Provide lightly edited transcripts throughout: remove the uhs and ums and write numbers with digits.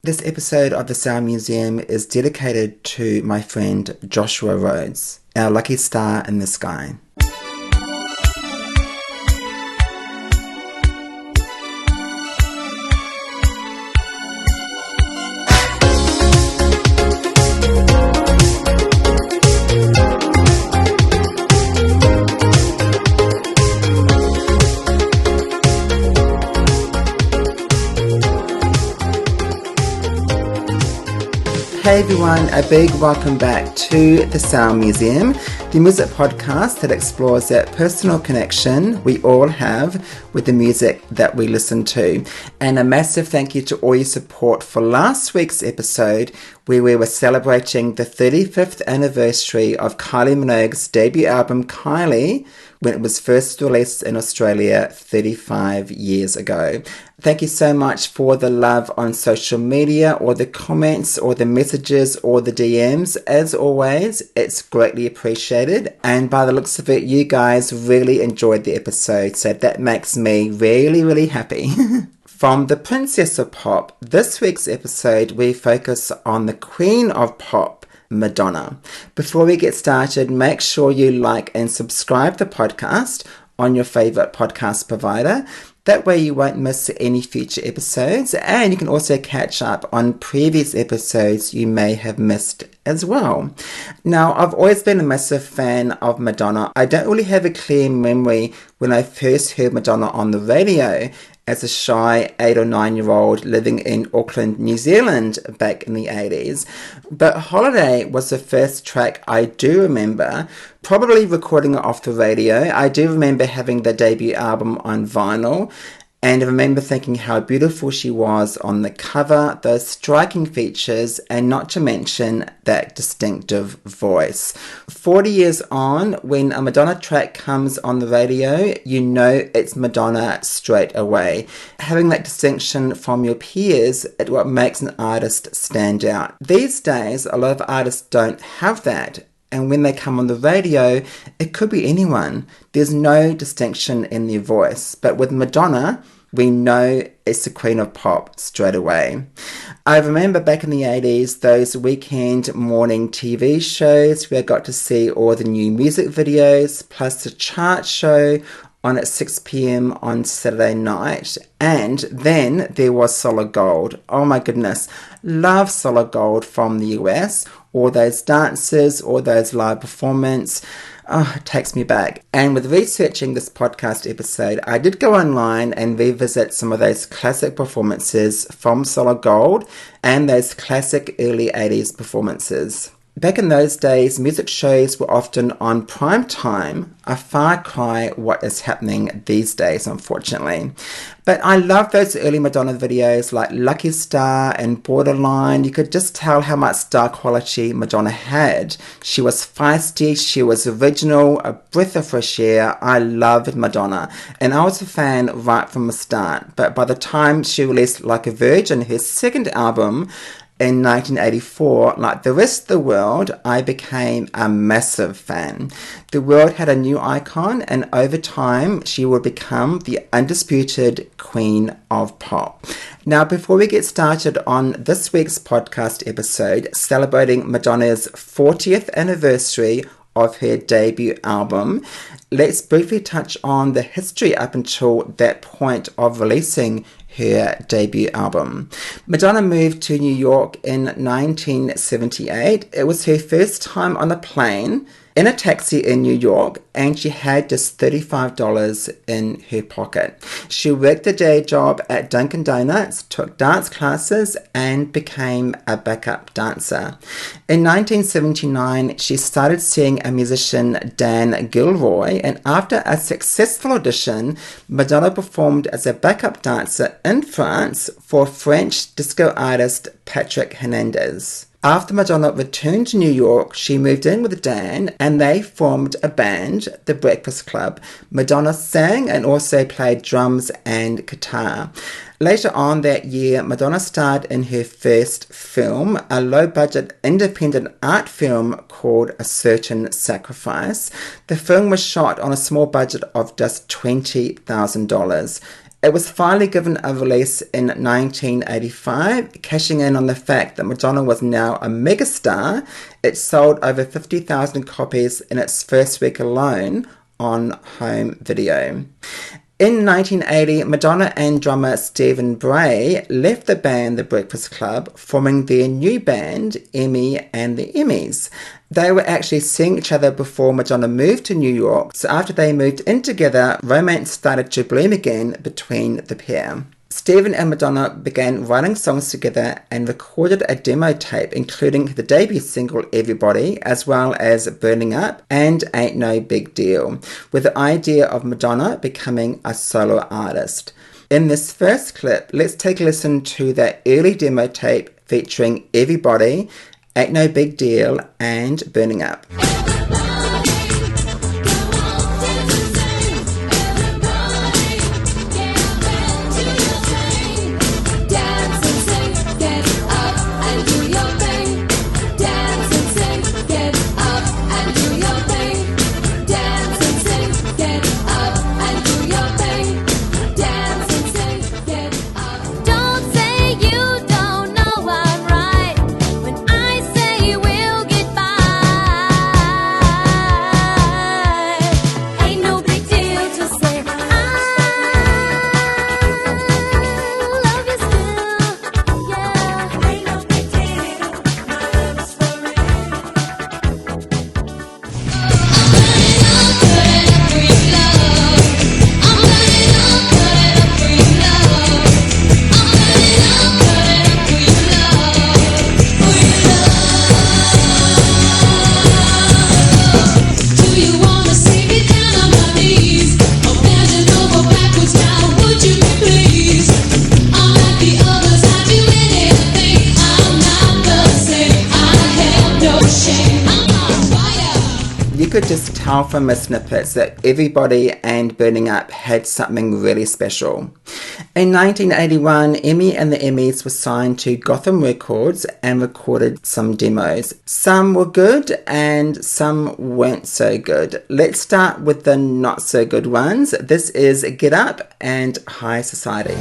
This episode of the Sound Museum is dedicated to my friend Joshua Rhodes, our lucky star in the sky. Hey everyone, a big welcome back to the Sound Museum, the music podcast that explores that personal connection we all have with the music that we listen to. And a massive thank you to all your support for last week's episode, where we were celebrating the 35th anniversary of Kylie Minogue's debut album Kylie, when it was first released in Australia 35 years ago. Thank you so much for the love on social media, or the comments, or the messages, or the DMs. As always, it's greatly appreciated. And by the looks of it, you guys really enjoyed the episode. So that makes me really, really happy. From the Princess of Pop, this week's episode, we focus on the Queen of Pop, Madonna. Before we get started, make sure you like and subscribe the podcast on your favorite podcast provider. That way you won't miss any future episodes, and you can also catch up on previous episodes you may have missed as well. Now, I've always been a massive fan of Madonna. I don't really have a clear memory when I first heard Madonna on the radio as a shy 8 or 9 year old living in Auckland, New Zealand back in the 80s. But Holiday was the first track I do remember, probably recording it off the radio. I do remember having the debut album on vinyl, and I remember thinking how beautiful she was on the cover, those striking features, and not to mention that distinctive voice. 40 years on, when a Madonna track comes on the radio, you know it's Madonna straight away. Having that distinction from your peers is what makes an artist stand out. These days, a lot of artists don't have that. And when they come on the radio, it could be anyone. There's no distinction in their voice. But with Madonna, we know it's the Queen of Pop straight away. I remember back in the 80s, those weekend morning TV shows where I got to see all the new music videos, plus the chart show on at 6 p.m. on Saturday night. And then there was Solid Gold. Oh my goodness, love Solid Gold from the US. All those dances, all those live performances. Oh, it takes me back. And with researching this podcast episode, I did go online and revisit some of those classic performances from Solid Gold and those classic early 80s performances. Back in those days, music shows were often on prime time, a far cry what is happening these days, unfortunately. But I love those early Madonna videos like Lucky Star and Borderline. You could just tell how much star quality Madonna had. She was feisty, she was original, a breath of fresh air. I loved Madonna, and I was a fan right from the start. But by the time she released Like a Virgin, her second album, in 1984, like the rest of the world, I became a massive fan. The world had a new icon, and over time, she would become the undisputed Queen of Pop. Now, before we get started on this week's podcast episode, celebrating Madonna's 40th anniversary of her debut album, let's briefly touch on the history up until that point of releasing her debut album. Madonna moved to New York in 1978. It was her first time on a plane in a taxi in New York, and she had just $35 in her pocket. She worked a day job at Dunkin' Donuts, took dance classes, and became a backup dancer. In 1979, she started seeing a musician, Dan Gilroy, and after a successful audition, Madonna performed as a backup dancer in France for French disco artist Patrick Hernandez. After Madonna returned to New York, she moved in with Dan and they formed a band, The Breakfast Club. Madonna sang and also played drums and guitar. Later on that year, Madonna starred in her first film, a low-budget independent art film called A Certain Sacrifice. The film was shot on a small budget of just $20,000. It was finally given a release in 1985, cashing in on the fact that Madonna was now a megastar. It sold over 50,000 copies in its first week alone on home video. In 1980, Madonna and drummer Stephen Bray left the band The Breakfast Club, forming their new band, Emmy and the Emmys. They were actually seeing each other before Madonna moved to New York, so after they moved in together, romance started to bloom again between the pair. Stephen and Madonna began writing songs together and recorded a demo tape including the debut single Everybody, as well as Burning Up and Ain't No Big Deal, with the idea of Madonna becoming a solo artist. In this first clip, let's take a listen to that early demo tape featuring Everybody, Ain't No Big Deal and Burning Up. You could just tell from the snippets that Everybody and Burning Up had something really special. In 1981, Emmy and the Emmys were signed to Gotham Records and recorded some demos. Some were good and some weren't so good. Let's start with the not so good ones. This is Get Up and High Society.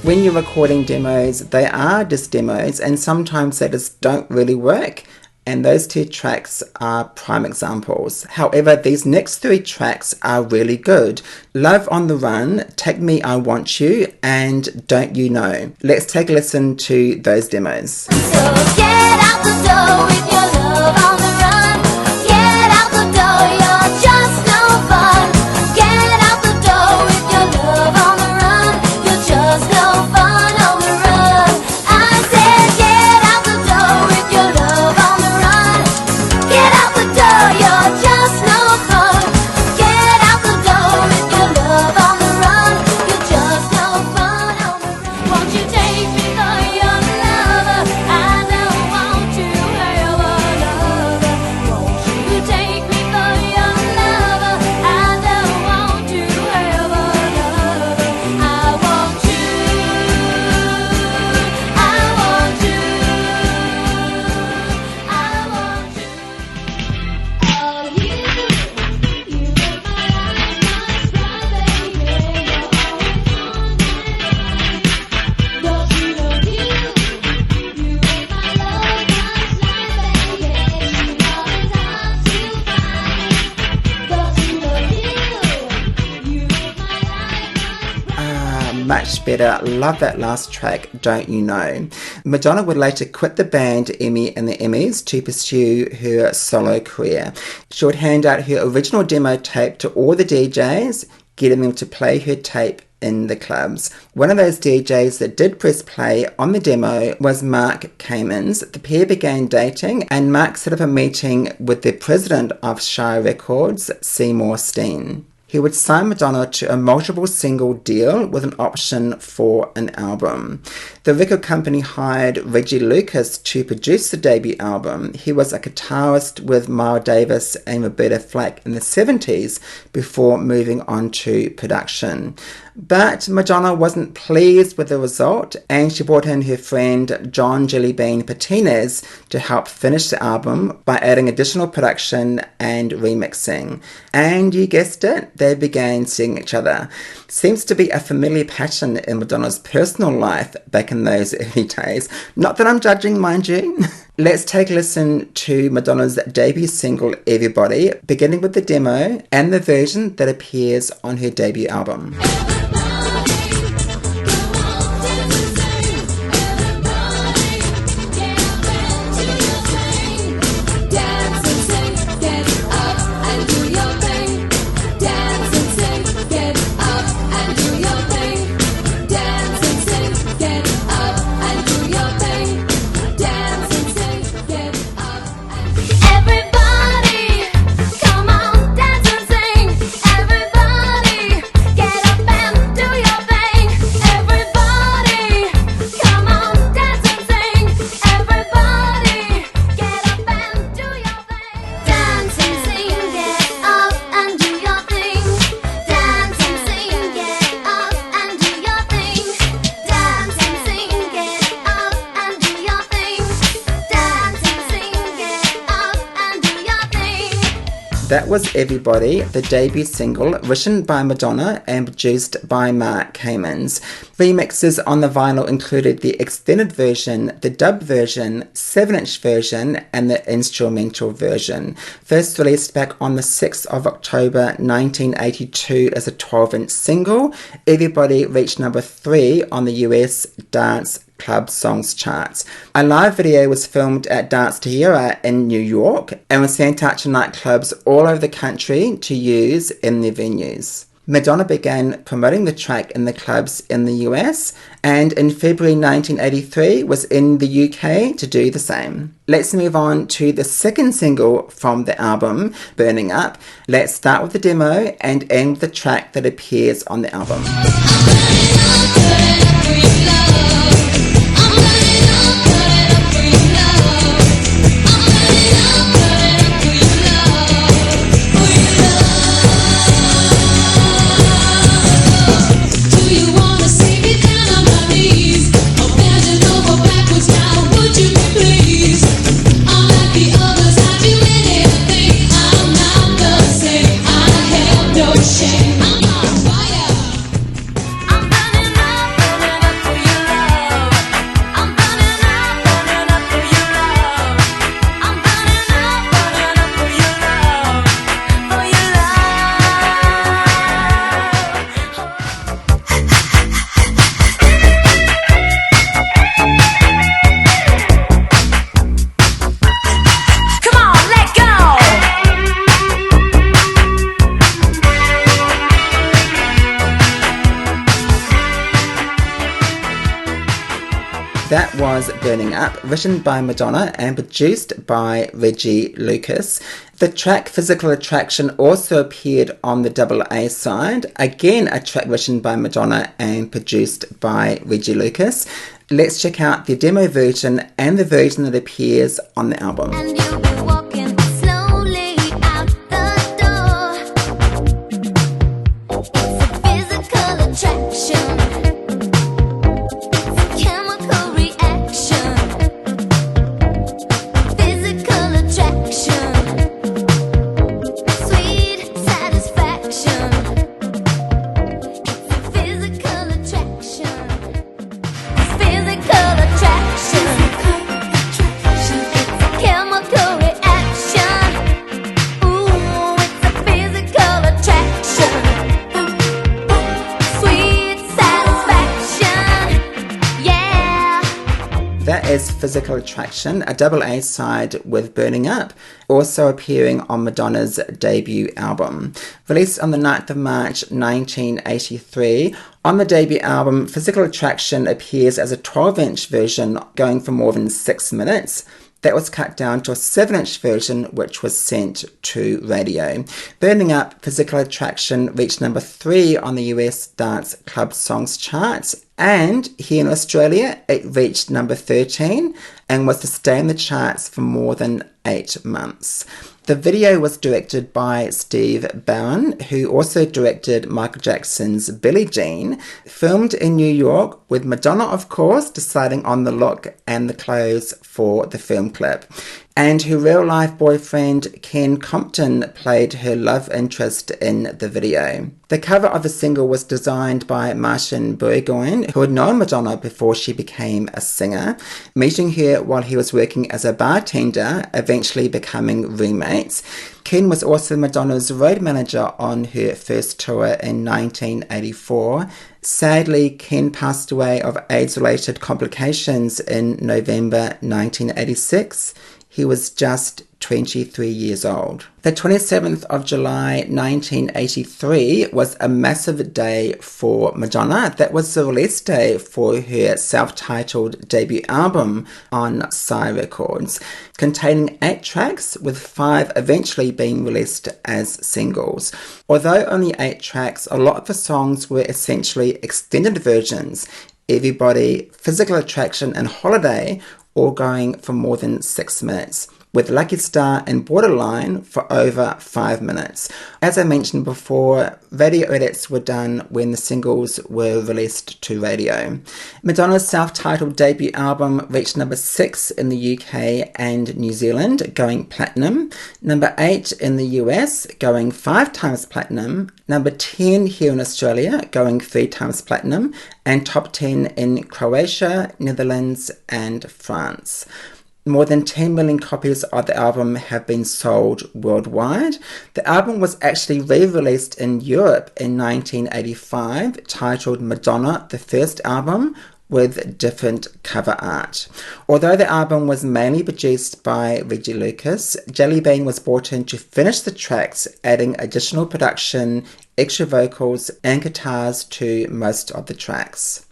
When you're recording demos, they are just demos and sometimes they just don't really work. And those two tracks are prime examples. However, these next three tracks are really good. Love on the Run, Take Me I Want You, and Don't You Know. Let's take a listen to those demos. So get out the door with your love on the run. Get out the door, you're just no fun. Get out the door with your love on the run. You're just no fun on the run. I said get out the door with your love on the run. Get out the door, you're just no fun. Get out the door with your love on the run. You're just no fun on the run. Won't you take me for your lover? I don't want to have a lover. Won't you take me for your lover? I don't want to have a lover. I want you. I want you. I want you. Oh, you make my life much brighter, baby. You're always on my mind. Don't you know you make my love much lighter, baby. You know it's hard to find. Don't you know you make my life much Much better. Love that last track, Don't You Know. Madonna would later quit the band Emmy and the Emmys to pursue her solo career. She would hand out her original demo tape to all the DJs, getting them to play her tape in the clubs. One of those DJs that did press play on the demo was Mark Kamens. The pair began dating, and Mark set up a meeting with the president of Sire Records, Seymour Steen. He would sign Madonna to a multiple single deal with an option for an album. The record company hired Reggie Lucas to produce the debut album. He was a guitarist with Miles Davis and Roberta Flack in the 70s before moving on to production. But Madonna wasn't pleased with the result, and she brought in her friend John Jellybean Patines to help finish the album by adding additional production and remixing. And you guessed it, they began seeing each other. Seems to be a familiar pattern in Madonna's personal life back in those early days. Not that I'm judging, mind you. Let's take a listen to Madonna's debut single, Everybody, beginning with the demo and the version that appears on her debut album. That was Everybody, the debut single written by Madonna and produced by Mark Kamens. Remixes on the vinyl included the extended version, the dub version, 7-inch version, and the instrumental version. First released back on the 6th of October 1982 as a 12-inch single, Everybody reached number 3 on the US Dance Club Songs charts. A live video was filmed at Dance Tehera in New York and was sent out to nightclubs all over the country to use in their venues. Madonna began promoting the track in the clubs in the US, and in February 1983 was in the UK to do the same. Let's move on to the second single from the album, Burning Up. Let's start with the demo and end with the track that appears on the album. That was Burning Up, written by Madonna and produced by Reggie Lucas. The track Physical Attraction also appeared on the AA side, again a track written by Madonna and produced by Reggie Lucas. Let's check out the demo version and the version that appears on the album. Chemical is Physical Attraction, a double A side with Burning Up, also appearing on Madonna's debut album. Released on the 9th of March 1983, on the debut album, Physical Attraction appears as a 12-inch version going for more than 6 minutes. That was cut down to a 7-inch version, which was sent to radio. Burning Up, Physical Attraction reached number 3 on the US Dance Club Songs charts, and here in Australia, it reached number 13 and was to stay in the charts for more than 8 months. The video was directed by Steve Barron, who also directed Michael Jackson's Billie Jean, filmed in New York, with Madonna, of course, deciding on the look and the clothes for the film clip. And her real-life boyfriend, Ken Compton, played her love interest in the video. The cover of the single was designed by Martin Burgoyne, who had known Madonna before she became a singer, meeting her while he was working as a bartender, eventually becoming roommates. Ken was also Madonna's road manager on her first tour in 1984. Sadly, Ken passed away of AIDS-related complications in November 1986. He was just 23 years old. The 27th of July 1983 was a massive day for Madonna. That was the release day for her self-titled debut album on Sire Records, containing 8 tracks, with 5 eventually being released as singles. Although only 8 tracks, a lot of the songs were essentially extended versions. Everybody, Physical Attraction and Holiday all going for more than 6 minutes, with Lucky Star and Borderline for over 5 minutes. As I mentioned before, radio edits were done when the singles were released to radio. Madonna's self-titled debut album reached number 6 in the UK and New Zealand, going platinum, number 8 in the US, going 5 times platinum, number 10 here in Australia, going 3 times platinum, and top 10 in Croatia, Netherlands, and France. More than 10 million copies of the album have been sold worldwide. The album was actually re-released in Europe in 1985, titled Madonna, the First Album, with different cover art. Although the album was mainly produced by Reggie Lucas, Jelly Bean was brought in to finish the tracks, adding additional production, extra vocals, and guitars to most of the tracks.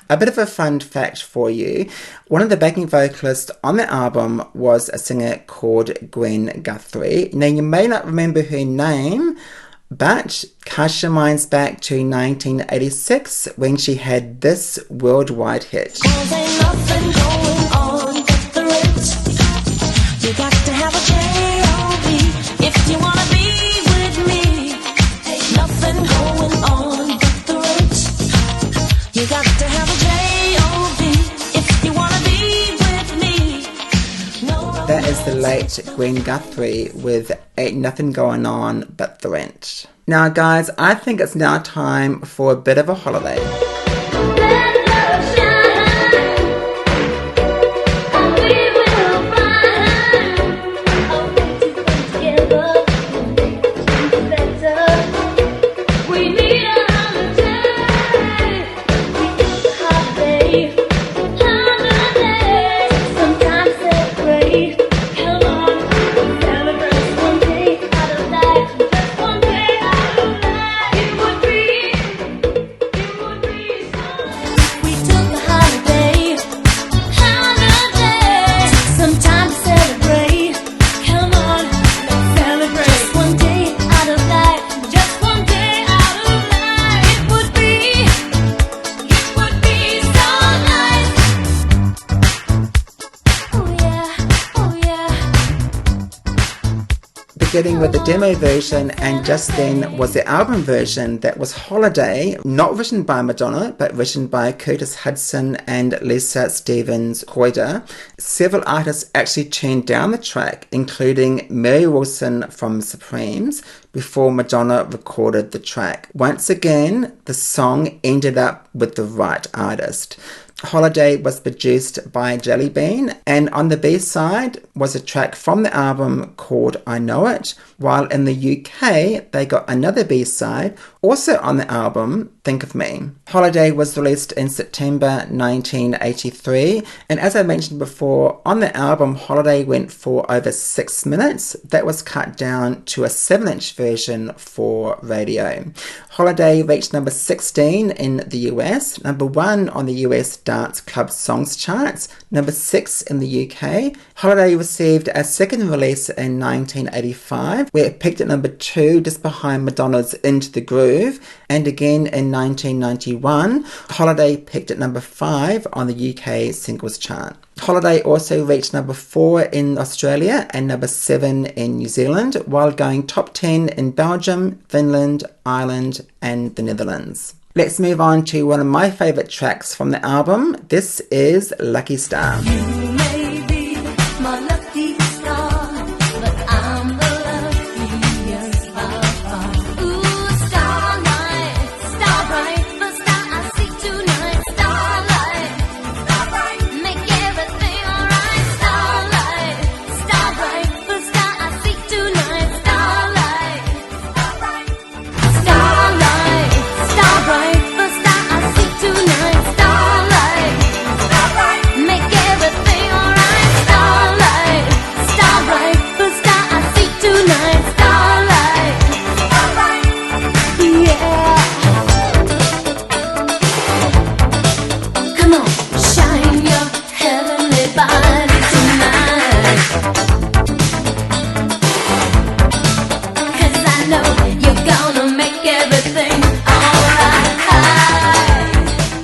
A bit of a fun fact for you, one of the backing vocalists on the album was a singer called Gwen Guthrie. Now, you may not remember her name, but cast your minds back to 1986 when she had this worldwide hit. That is the late Gwen Guthrie with Ain't Nothing Going On But the Rent. Now guys, I think it's now time for a bit of a holiday. Beginning with the demo version, and just then was the album version that was Holiday, not written by Madonna, but written by Curtis Hudson and Lisa Stevens-Coider. Several artists actually turned down the track, including Mary Wilson from Supremes, before Madonna recorded the track. Once again, the song ended up with the right artist. Holiday was produced by Jelly Bean, and on the B-side was a track from the album called I Know It, while in the UK they got another B-side, also on the album, Think of Me. Holiday was released in September 1983, and as I mentioned before, on the album Holiday went for over 6 minutes. That was cut down to a 7-inch version for radio. Holiday reached number 16 in the US, number 1 on the US Dance Club Songs charts, number 6 in the UK. Holiday received a second release in 1985, where it peaked at number 2 just behind Madonna's Into the Groove, and again in 1991, Holiday peaked at number 5 on the UK singles chart. Holiday also reached number 4 in Australia and number 7 in New Zealand, while going top 10 in Belgium, Finland, Ireland and the Netherlands. Let's move on to one of my favourite tracks from the album. This is Lucky Star. You may be my lucky star, but I'm the luckiest by far. Ooh, starlight, starbright, the star I see tonight. Starlight, starbright, make everything alright. Starlight, starbright, the star I see tonight. Starlight, starbright, starlight, starbright, the star I see tonight. Starlight, starbright, make everything alright. Starlight, starbright, the star I see tonight. Starlight, starbright, yeah. Come on, shine your heavenly body tonight, 'cause I know you're gonna make everything alright.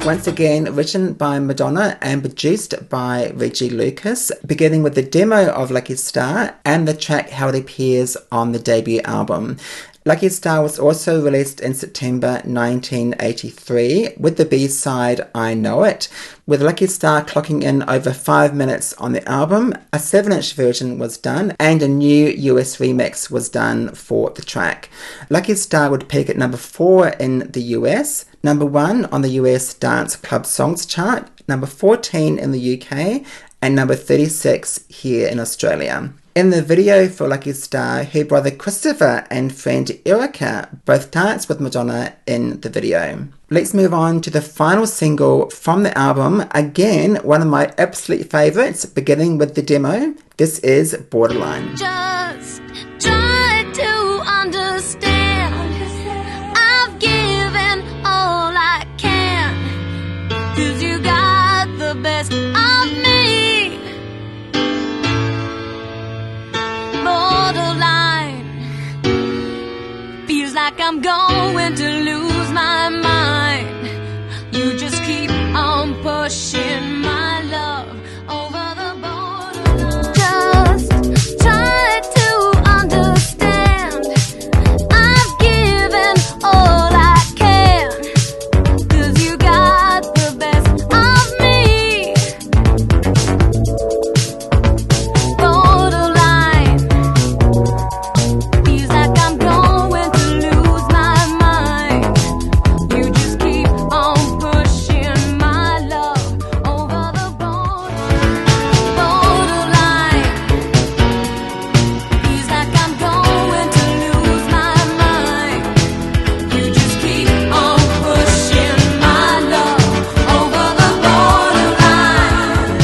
Once again, written by Madonna and produced by Reggie Lucas, beginning with the demo of Lucky Star and the track How It Appears on the debut album. Lucky Star was also released in September 1983 with the B-side I Know It. With Lucky Star clocking in over 5 minutes on the album, a 7-inch version was done and a new US remix was done for the track. Lucky Star would peak at number 4 in the US, number 1 on the US Dance Club Songs chart, number 14 in the UK, and number 36 here in Australia. In the video for Lucky Star, her brother Christopher and friend Erica both dance with Madonna in the video. Let's move on to the final single from the album, again one of my absolute favourites, beginning with the demo. This is Borderline. Just try to understand. I've given all I can, 'cause you got the best of me. Borderline, feels like I'm going to lose my mind. You just keep on pushing my love over the borderline. Just try to understand. I've given all I can, 'cause you got the best of me. Borderline, feels like I'm going to lose my mind. You just keep on pushing my love over the borderline. Borderline, feels like I'm going to lose my mind. You just keep on pushing my love over the borderline.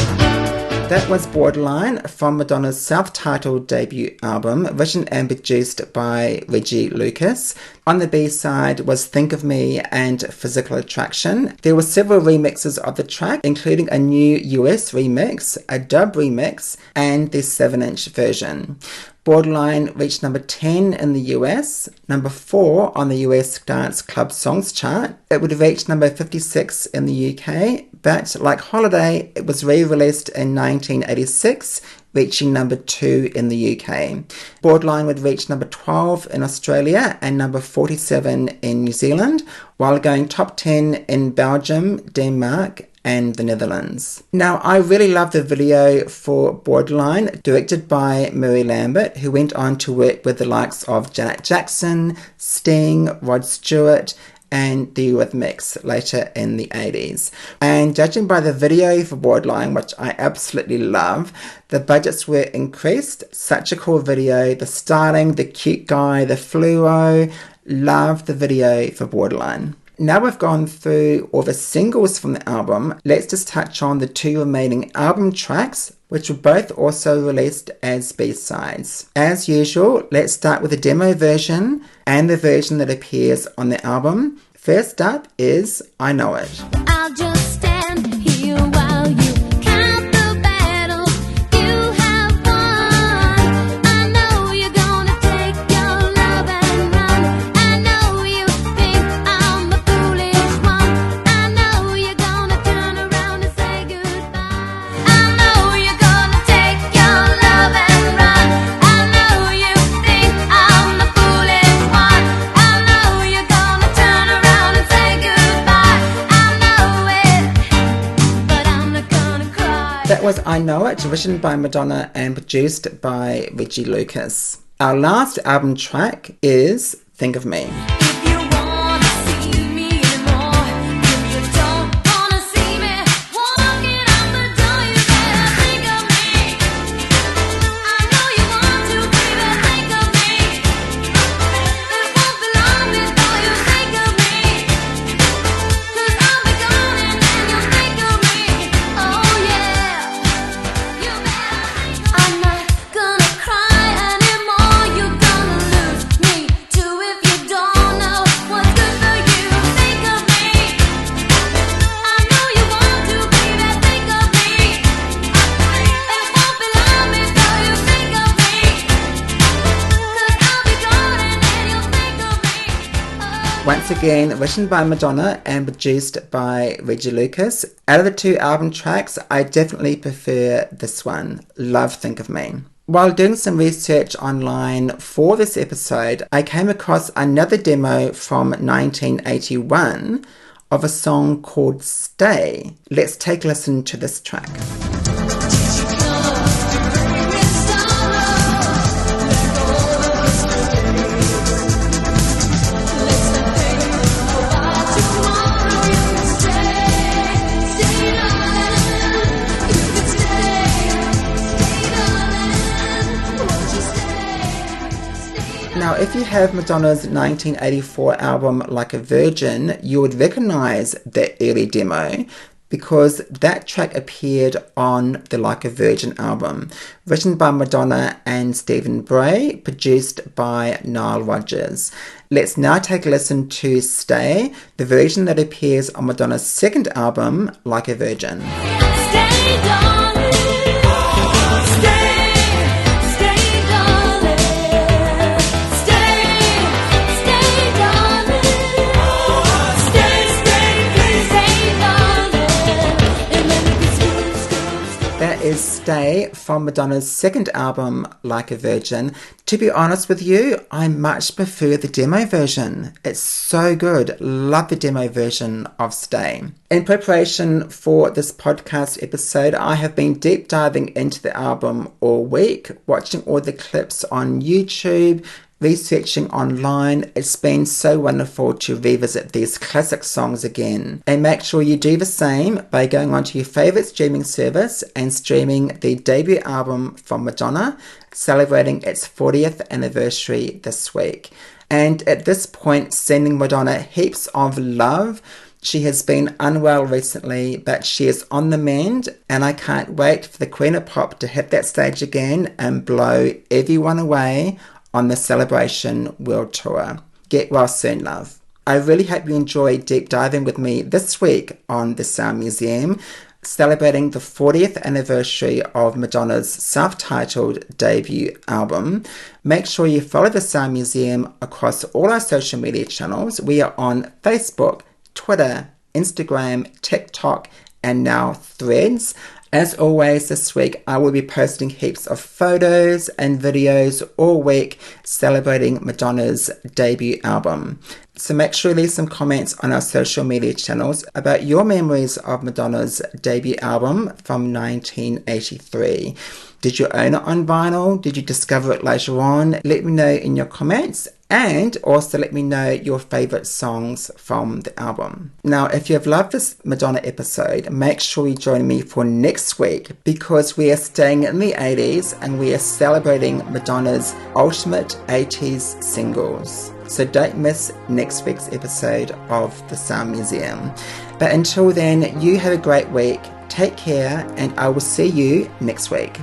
That was Borderline from Madonna's self-titled debut album, written and produced by Reggie Lucas. On the B-side was Think of Me and Physical Attraction. There were several remixes of the track, including a new US remix, a dub remix, and the 7-inch version. Borderline reached number 10 in the US, number 4 on the US Dance Club Songs chart. It would have reached number 56 in the UK, but like Holiday, it was re-released in 1986, reaching number 2 in the UK. Borderline would reach number 12 in Australia and number 47 in New Zealand, while going top 10 in Belgium, Denmark, and the Netherlands. Now, I really love the video for Borderline, directed by Murray Lambert, who went on to work with the likes of Janet Jackson, Sting, Rod Stewart, and the Eurythmics later in the 80s. And judging by the video for Borderline, which I absolutely love, the budgets were increased. Such a cool video. The styling, the cute guy, the fluoro. Love the video for Borderline. Now we've gone through all the singles from the album, let's just touch on the 2 remaining album tracks, which were both also released as B-sides. As usual, let's start with the demo version and the version that appears on the album. First up is I Know It. I'll just stand here while you count the battles you have won. I know you're gonna take your love and run. I know you think I'm a foolish one. I know you're gonna turn around and say goodbye. I know you're gonna take your love and run. I know you think I'm a foolish one. I know you're gonna turn around and say goodbye. I know it, but I'm not gonna cry. That was I Know It, written by Madonna and produced by Reggie Lucas. Our last album track is Think of Me. If you wanna see me anymore, if you don't wanna see me walking out the door, you better think of me. I know you want to, baby, think of me. It won't be long before you think of me. 'Cause I'll be gone and then you'll think of me. Oh yeah, you better think of me. I'm not gonna cry anymore. You're gonna lose me too if you don't know what's good for you. Think of me. I know you want to, baby, think of me. It won't be long before you think of me. 'Cause I'll be gone and then you'll think of me. Oh. Once again, written by Madonna and produced by Reggie Lucas. Out of the 2 album tracks, I definitely prefer this one, Love Think of Me. While doing some research online for this episode, I came across another demo from 1981 of a song called Stay. Let's take a listen to this track. Now, if you have Madonna's 1984 album Like a Virgin, you would recognize that early demo because that track appeared on the Like a Virgin album, written by Madonna and Stephen Bray, produced by Nile Rodgers. Let's now take a listen to Stay, the version that appears on Madonna's second album, Like a Virgin. Stay, darling. Stay, stay, darling. Stay, stay, darling. Stay, stay, please, stay, darling. And let me be That is Stay from Madonna's second album, Like a Virgin. To be honest with you, I much prefer the demo version. It's so good. Love the demo version of Stay. In preparation for this podcast episode, I have been deep diving into the album all week, watching all the clips on YouTube, researching online. It's been so wonderful to revisit these classic songs again. And make sure you do the same by going onto your favourite streaming service and streaming the debut album from Madonna, celebrating its 40th anniversary this week. And at this point, sending Madonna heaps of love. She has been unwell recently, but she is on the mend, and I can't wait for the Queen of Pop to hit that stage again and blow everyone away on the Celebration World Tour. Get well soon, love. I really hope you enjoyed deep diving with me this week on the Sound Museum, celebrating the 40th anniversary of Madonna's self-titled debut album. Make sure you follow the Sound Museum across all our social media channels. We are on Facebook, Twitter, Instagram, TikTok, and now Threads. As always, this week I will be posting heaps of photos and videos all week celebrating Madonna's debut album. So make sure you leave some comments on our social media channels about your memories of Madonna's debut album from 1983. Did you own it on vinyl? Did you discover it later on? Let me know in your comments, and also let me know your favourite songs from the album. Now, if you have loved this Madonna episode, make sure you join me for next week, because we are staying in the 80s and we are celebrating Madonna's ultimate 80s singles. So don't miss next week's episode of the Sound Museum. But until then, you have a great week. Take care, and I will see you next week.